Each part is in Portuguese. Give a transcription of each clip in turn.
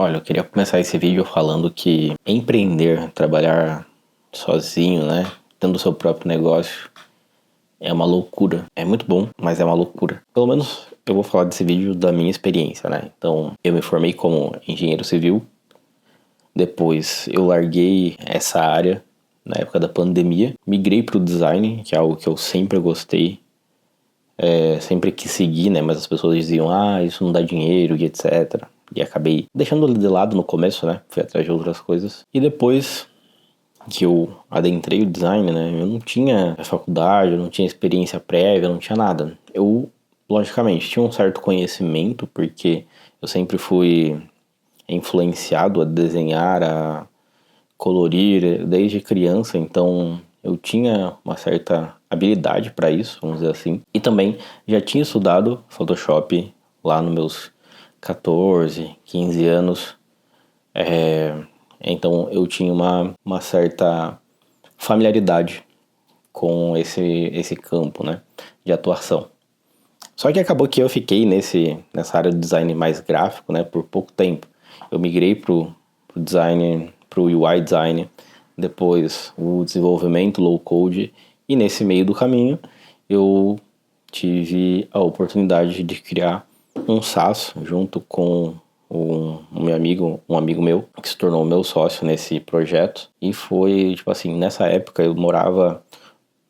Olha, eu queria começar esse vídeo falando que empreender, trabalhar sozinho, né, tendo seu próprio negócio, é uma loucura. É muito bom, mas é uma loucura. Pelo menos eu vou falar desse vídeo da minha experiência, né? Então, eu me formei como engenheiro civil, depois eu larguei essa área na época da pandemia, migrei para o design, que é algo que eu sempre gostei, sempre quis seguir, né? Mas as pessoas diziam, isso não dá dinheiro e etc. E acabei deixando ele de lado no começo, né? Fui atrás de outras coisas. E depois que eu adentrei o design, né? Eu não tinha faculdade, eu não tinha experiência prévia, eu não tinha nada. Eu, logicamente, tinha um certo conhecimento, porque eu sempre fui influenciado a desenhar, a colorir desde criança, então eu tinha uma certa habilidade para isso, vamos dizer assim. E também já tinha estudado Photoshop lá nos meus 14, 15 anos. Então eu tinha uma certa familiaridade com esse campo, né, de atuação. Só que acabou que eu fiquei nessa área de design mais gráfico, né, por pouco tempo. Eu migrei pro design, pro UI design, depois o desenvolvimento low code, e nesse meio do caminho eu tive a oportunidade de criar um SaaS junto com um amigo meu, que se tornou meu sócio nesse projeto. E foi, tipo assim, nessa época eu morava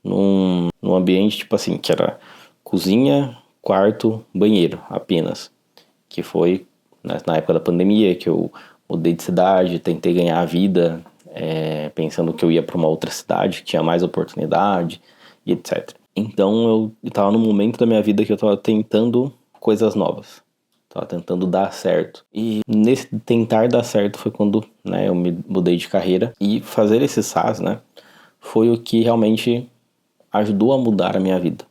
num ambiente, tipo assim, que era cozinha, quarto, banheiro, apenas. Que foi na época da pandemia que eu mudei de cidade, tentei ganhar a vida, pensando que eu ia para uma outra cidade que tinha mais oportunidade e etc. Então eu estava num momento da minha vida que eu estava tentando coisas novas. Tava tentando dar certo. E nesse tentar dar certo foi quando, né, eu me mudei de carreira. E fazer esse SaaS, né, foi o que realmente ajudou a mudar a minha vida.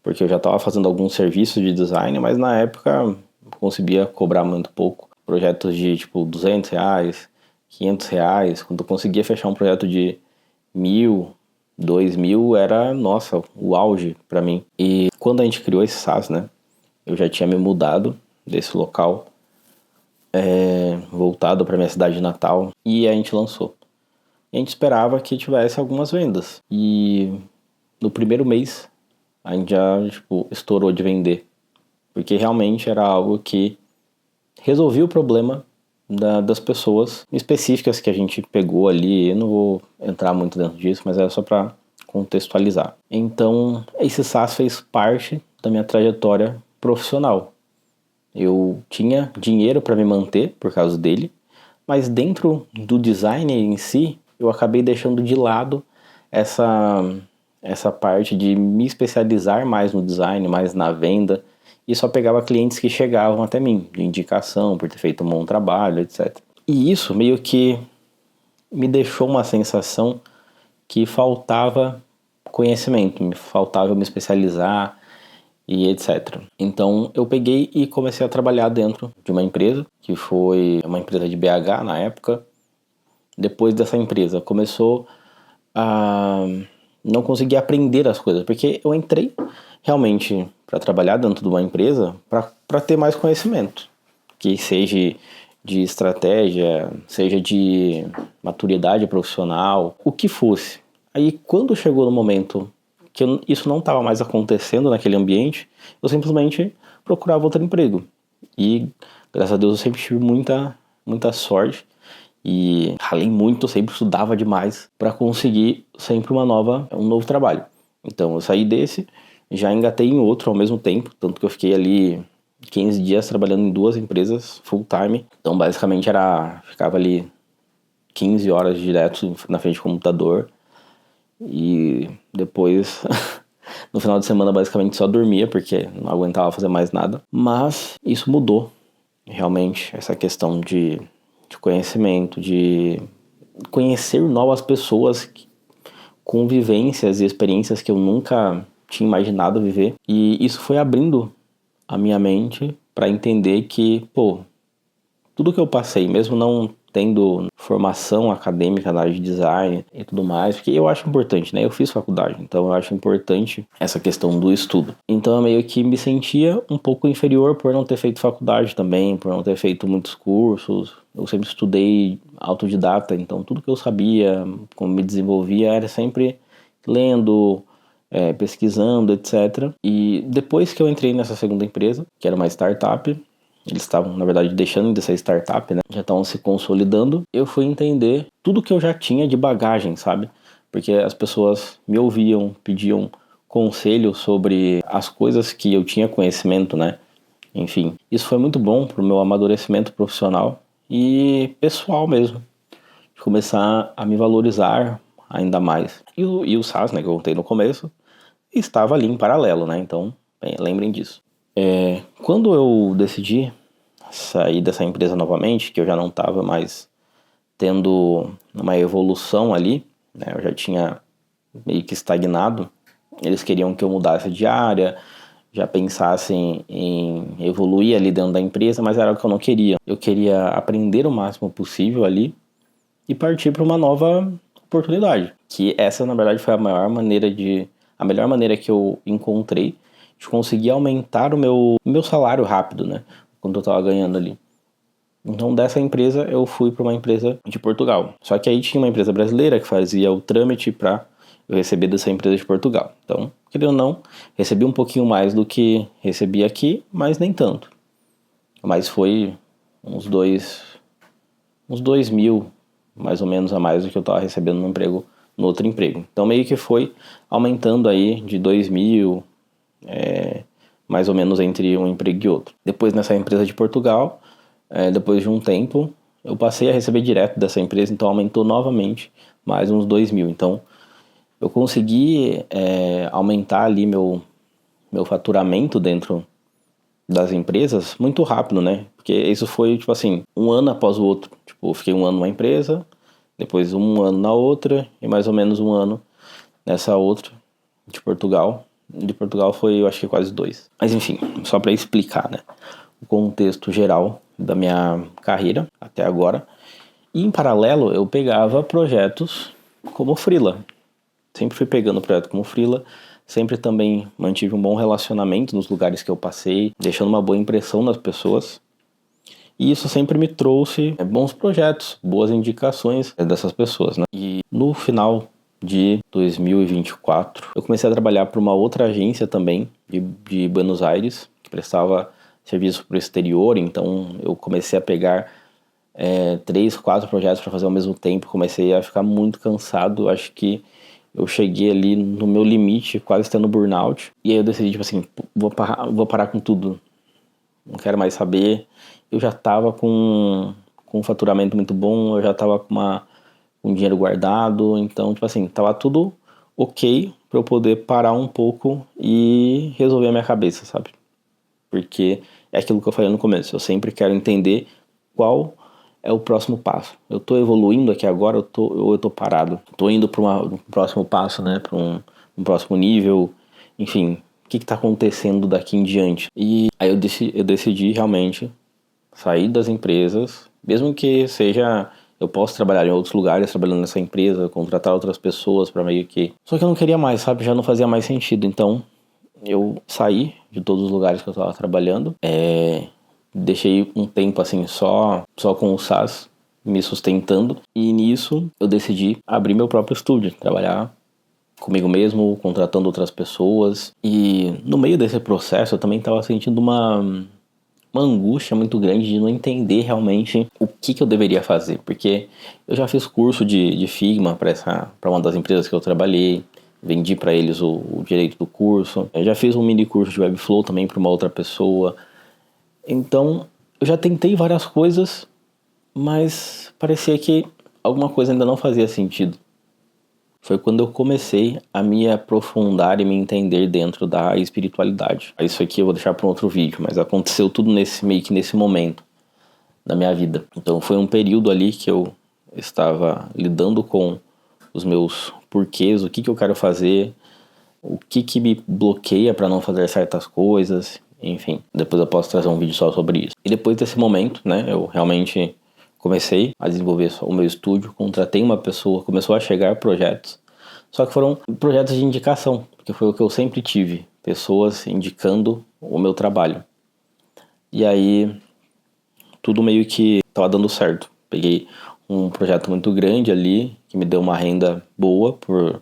Porque eu já estava fazendo alguns serviços de design, mas na época eu conseguia cobrar muito pouco. Projetos de tipo R$200, R$500. Quando eu conseguia fechar um projeto de 1.000, 2.000, era, nossa, o auge para mim. E quando a gente criou esse SaaS, né, eu já tinha me mudado desse local, voltado para minha cidade natal, e a gente lançou. E a gente esperava que tivesse algumas vendas. E no primeiro mês a gente já estourou de vender. Porque realmente era algo que resolvia o problema das pessoas específicas que a gente pegou ali. Eu não vou entrar muito dentro disso, mas era só para contextualizar. Então, esse SaaS fez parte da minha trajetória profissional. Eu tinha dinheiro para me manter por causa dele, mas dentro do design em si, eu acabei deixando de lado essa parte de me especializar mais no design, mais na venda, e só pegava clientes que chegavam até mim, de indicação, por ter feito um bom trabalho, etc. E isso meio que me deixou uma sensação que faltava conhecimento, me faltava me especializar e etc. Então eu peguei e comecei a trabalhar dentro de uma empresa, que foi uma empresa de BH na época. Depois dessa empresa começou a não conseguir aprender as coisas, porque eu entrei realmente para trabalhar dentro de uma empresa para ter mais conhecimento, que seja de estratégia, seja de maturidade profissional, o que fosse. Aí quando chegou no momento que isso não estava mais acontecendo naquele ambiente, eu simplesmente procurava outro emprego. E graças a Deus eu sempre tive muita sorte e ralei muito, sempre estudava demais para conseguir sempre um novo trabalho. Então eu saí desse, já engatei em outro ao mesmo tempo, tanto que eu fiquei ali 15 dias trabalhando em 2 empresas full time. Então basicamente ficava ali 15 horas direto na frente do computador e depois no final de semana basicamente só dormia porque não aguentava fazer mais nada. Mas isso mudou realmente, essa questão de conhecimento, de conhecer novas pessoas com vivências e experiências que eu nunca tinha imaginado viver. E isso foi abrindo a minha mente para entender que, tudo que eu passei, mesmo não tendo formação acadêmica na área de design e tudo mais, porque eu acho importante, né? Eu fiz faculdade, então eu acho importante essa questão do estudo. Então eu meio que me sentia um pouco inferior por não ter feito faculdade também, por não ter feito muitos cursos. Eu sempre estudei autodidata, então tudo que eu sabia, como me desenvolvia, era sempre lendo, pesquisando, etc. E depois que eu entrei nessa segunda empresa, que era uma startup, eles estavam, na verdade, deixando de ser startup, né? Já estavam se consolidando. Eu fui entender tudo que eu já tinha de bagagem, sabe? Porque as pessoas me ouviam, pediam conselho sobre as coisas que eu tinha conhecimento, né? Enfim, isso foi muito bom pro meu amadurecimento profissional e pessoal mesmo, de começar a me valorizar ainda mais. E o SaaS, né, que eu contei no começo, estava ali em paralelo, né? Então, bem, lembrem disso. Quando eu decidi sair dessa empresa novamente, que eu já não estava mais tendo uma evolução ali, né? Eu já tinha meio que estagnado. Eles queriam que eu mudasse de área, já pensasse em evoluir ali dentro da empresa, mas era o que eu não queria. Eu queria aprender o máximo possível ali e partir para uma nova oportunidade. Que essa, na verdade, foi a melhor maneira que eu encontrei de conseguir aumentar o meu salário rápido, né? Quando eu estava ganhando ali. Então, dessa empresa, eu fui para uma empresa de Portugal. Só que aí tinha uma empresa brasileira que fazia o trâmite para eu receber dessa empresa de Portugal. Então, querendo ou não, recebi um pouquinho mais do que recebi aqui, mas nem tanto. Mas foi uns 2.000, mais ou menos, a mais do que eu estava recebendo no outro emprego. Então, meio que foi aumentando aí de 2.000, mais ou menos entre um emprego e outro. Depois, nessa empresa de Portugal, depois de um tempo, eu passei a receber direto dessa empresa, então aumentou novamente mais uns 2.000. Então, eu consegui aumentar ali meu faturamento dentro das empresas muito rápido, né? Porque isso foi, tipo assim, um ano após o outro. Tipo, eu fiquei um ano numa empresa, depois um ano na outra, e mais ou menos um ano nessa outra, de Portugal. De Portugal foi, eu acho que quase 2. Mas enfim, só para explicar, né? O contexto geral da minha carreira até agora. E em paralelo, eu pegava projetos como freela. Sempre fui pegando projeto como freela. Sempre também mantive um bom relacionamento nos lugares que eu passei, deixando uma boa impressão nas pessoas. E isso sempre me trouxe bons projetos, boas indicações dessas pessoas, né? E no final de 2024, eu comecei a trabalhar para uma outra agência também, de Buenos Aires, que prestava serviço para o exterior. Então eu comecei a pegar 3, 4 projetos para fazer ao mesmo tempo. Comecei a ficar muito cansado. Acho que eu cheguei ali no meu limite, quase tendo burnout. E aí eu decidi, tipo assim, vou parar com tudo. Não quero mais saber. Eu já tava com um faturamento muito bom, eu já tava com dinheiro guardado. Então, tipo assim, tava tudo ok pra eu poder parar um pouco e resolver a minha cabeça, sabe? Porque é aquilo que eu falei no começo. Eu sempre quero entender qual é o próximo passo. Eu tô evoluindo aqui agora ou eu tô parado? Tô indo para um próximo passo, né? Para um próximo nível. Enfim, o que tá acontecendo daqui em diante? E aí eu decidi realmente sair das empresas, mesmo que seja... Eu posso trabalhar em outros lugares, trabalhando nessa empresa, contratar outras pessoas para meio que... Só que eu não queria mais, sabe? Já não fazia mais sentido. Então, eu saí de todos os lugares que eu estava trabalhando. Deixei um tempo assim só com o SaaS me sustentando. E nisso eu decidi abrir meu próprio estúdio, trabalhar comigo mesmo, contratando outras pessoas. E no meio desse processo eu também estava sentindo uma angústia muito grande de não entender realmente o que eu deveria fazer. Porque eu já fiz curso de Figma para uma das empresas que eu trabalhei. Vendi para eles o direito do curso. Eu já fiz um mini curso de Webflow também para uma outra pessoa. Então, eu já tentei várias coisas, mas parecia que alguma coisa ainda não fazia sentido. Foi quando eu comecei a me aprofundar e me entender dentro da espiritualidade. Isso aqui eu vou deixar para um outro vídeo, mas aconteceu tudo meio que nesse momento da minha vida. Então foi um período ali que eu estava lidando com os meus porquês, o que eu quero fazer, o que me bloqueia para não fazer certas coisas. Enfim, depois eu posso trazer um vídeo só sobre isso. E depois desse momento, né, eu realmente comecei a desenvolver o meu estúdio, contratei uma pessoa, começou a chegar projetos, só que foram projetos de indicação, porque foi o que eu sempre tive, pessoas indicando o meu trabalho. E aí tudo meio que estava dando certo. Peguei um projeto muito grande ali, que me deu uma renda boa por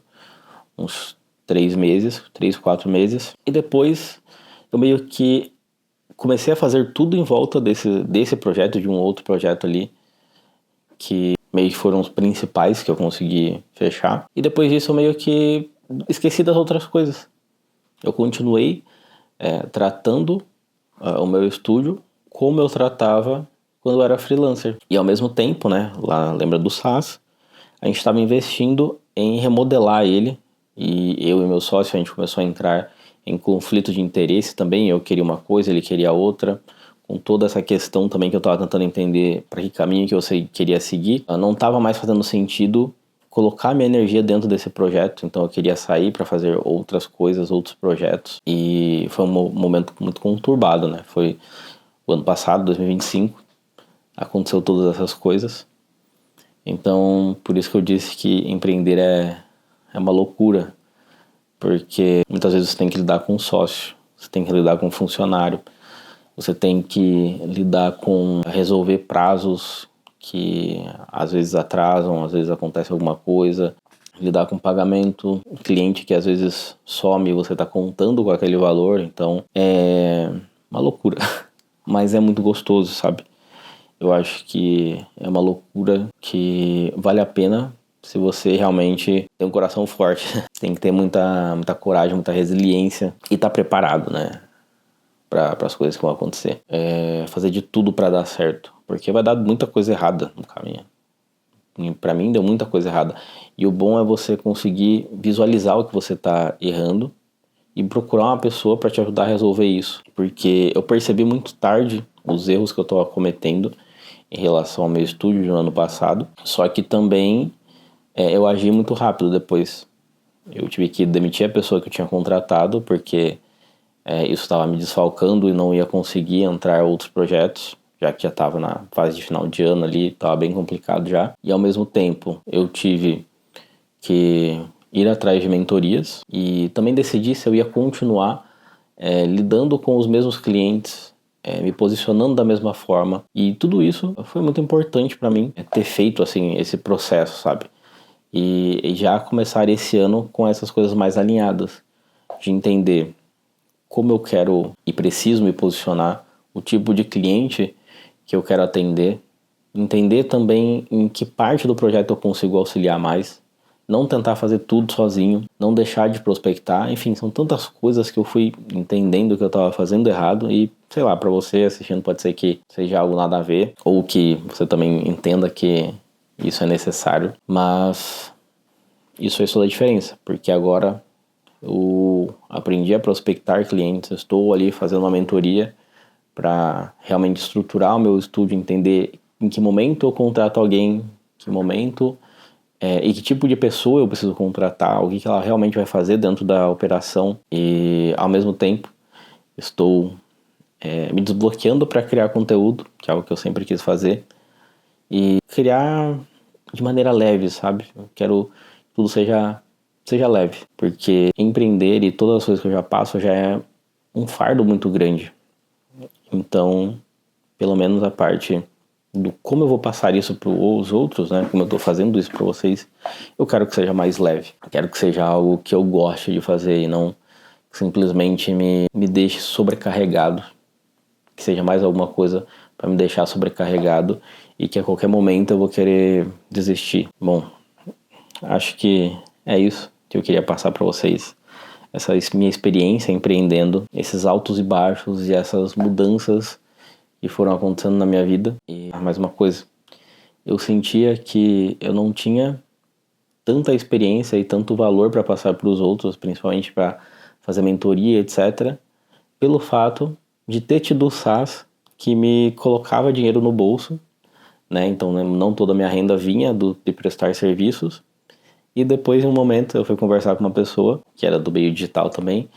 uns 4 meses. E depois eu meio que comecei a fazer tudo em volta desse projeto, de um outro projeto ali, que meio que foram os principais que eu consegui fechar. E depois disso eu meio que esqueci das outras coisas. Eu continuei tratando o meu estúdio como eu tratava quando eu era freelancer. E ao mesmo tempo, né, lá lembra do SaaS, a gente estava investindo em remodelar ele, e eu e meu sócio a gente começou a entrar em conflito de interesse também. Eu queria uma coisa, ele queria outra, com toda essa questão também que eu estava tentando entender para que caminho que eu queria seguir. Não estava mais fazendo sentido colocar minha energia dentro desse projeto, então eu queria sair para fazer outras coisas, outros projetos, e foi um momento muito conturbado, né? Foi o ano passado, 2025, aconteceu todas essas coisas. Então, por isso que eu disse que empreender é uma loucura, porque muitas vezes você tem que lidar com um sócio, você tem que lidar com um funcionário, você tem que lidar com resolver prazos que às vezes atrasam, às vezes acontece alguma coisa, lidar com pagamento, um cliente que às vezes some e você está contando com aquele valor, então é uma loucura, mas é muito gostoso, sabe? Eu acho que é uma loucura que vale a pena se você realmente tem um coração forte. Tem que ter muita coragem, muita resiliência e estar preparado, né, para as coisas que vão acontecer. Fazer de tudo para dar certo, porque vai dar muita coisa errada no caminho. Para mim deu muita coisa errada. E o bom é você conseguir visualizar o que você está errando e procurar uma pessoa para te ajudar a resolver isso. Porque eu percebi muito tarde os erros que eu estava cometendo em relação ao meu estúdio no ano passado. Só que também eu agi muito rápido depois. Eu tive que demitir a pessoa que eu tinha contratado, porque isso estava me desfalcando e não ia conseguir entrar em outros projetos, já que já estava na fase de final de ano ali, estava bem complicado já. E ao mesmo tempo eu tive que ir atrás de mentorias e também decidi se eu ia continuar lidando com os mesmos clientes, me posicionando da mesma forma. E tudo isso foi muito importante para mim, ter feito assim esse processo, sabe? E já começar esse ano com essas coisas mais alinhadas, de entender como eu quero e preciso me posicionar, o tipo de cliente que eu quero atender, entender também em que parte do projeto eu consigo auxiliar mais, não tentar fazer tudo sozinho, não deixar de prospectar, enfim, são tantas coisas que eu fui entendendo que eu estava fazendo errado e, sei lá, para você assistindo pode ser que seja algo nada a ver, ou que você também entenda que isso é necessário, mas isso fez toda a diferença, porque agora eu aprendi a prospectar clientes, estou ali fazendo uma mentoria para realmente estruturar o meu estúdio, entender em que momento eu contrato alguém, que momento e que tipo de pessoa eu preciso contratar, o que ela realmente vai fazer dentro da operação, e ao mesmo tempo estou me desbloqueando para criar conteúdo, que é algo que eu sempre quis fazer, e criar de maneira leve, sabe? Eu quero que tudo seja leve, porque empreender e todas as coisas que eu já passo já é um fardo muito grande. Então, pelo menos a parte do como eu vou passar isso para os outros, né? Como eu estou fazendo isso para vocês, eu quero que seja mais leve. Quero que seja algo que eu goste de fazer e não simplesmente me deixe sobrecarregado. Que seja mais alguma coisa para me deixar sobrecarregado e que a qualquer momento eu vou querer desistir. Bom, acho que é isso que eu queria passar para vocês. Essa minha experiência empreendendo, esses altos e baixos e essas mudanças que foram acontecendo na minha vida. E mais uma coisa, eu sentia que eu não tinha tanta experiência e tanto valor para passar para os outros, principalmente para fazer mentoria, etc., pelo fato de ter tido o SaaS que me colocava dinheiro no bolso, né? Então não toda a minha renda vinha de prestar serviços. E depois, em um momento, eu fui conversar com uma pessoa que era do meio digital também,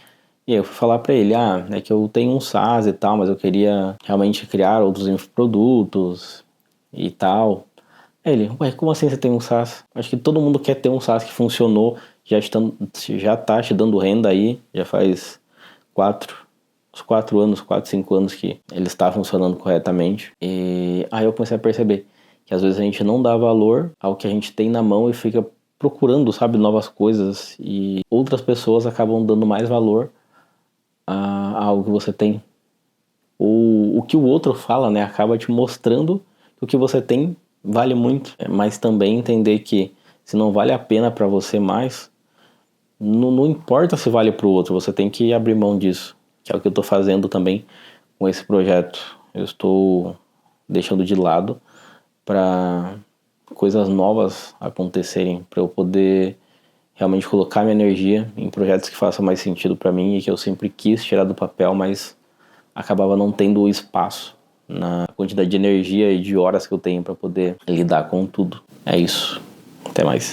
e aí eu fui falar pra ele, é que eu tenho um SaaS e tal, mas eu queria realmente criar outros infoprodutos, e tal. Aí ele, ué, como assim você tem um SaaS? Acho que todo mundo quer ter um SaaS que funcionou, já tá te dando renda aí, já faz uns 4 anos, 4, 5 anos que ele está funcionando corretamente. E aí eu comecei a perceber que às vezes a gente não dá valor ao que a gente tem na mão e fica procurando, sabe, novas coisas, e outras pessoas acabam dando mais valor a algo que você tem. Ou o que o outro fala, né, acaba te mostrando que o que você tem vale muito, mas também entender que se não vale a pena para você mais, não importa se vale para o outro, você tem que abrir mão disso, que é o que eu estou fazendo também com esse projeto. Eu estou deixando de lado para coisas novas acontecerem, para eu poder realmente colocar minha energia em projetos que façam mais sentido para mim e que eu sempre quis tirar do papel, mas acabava não tendo espaço na quantidade de energia e de horas que eu tenho para poder lidar com tudo. É isso. Até mais.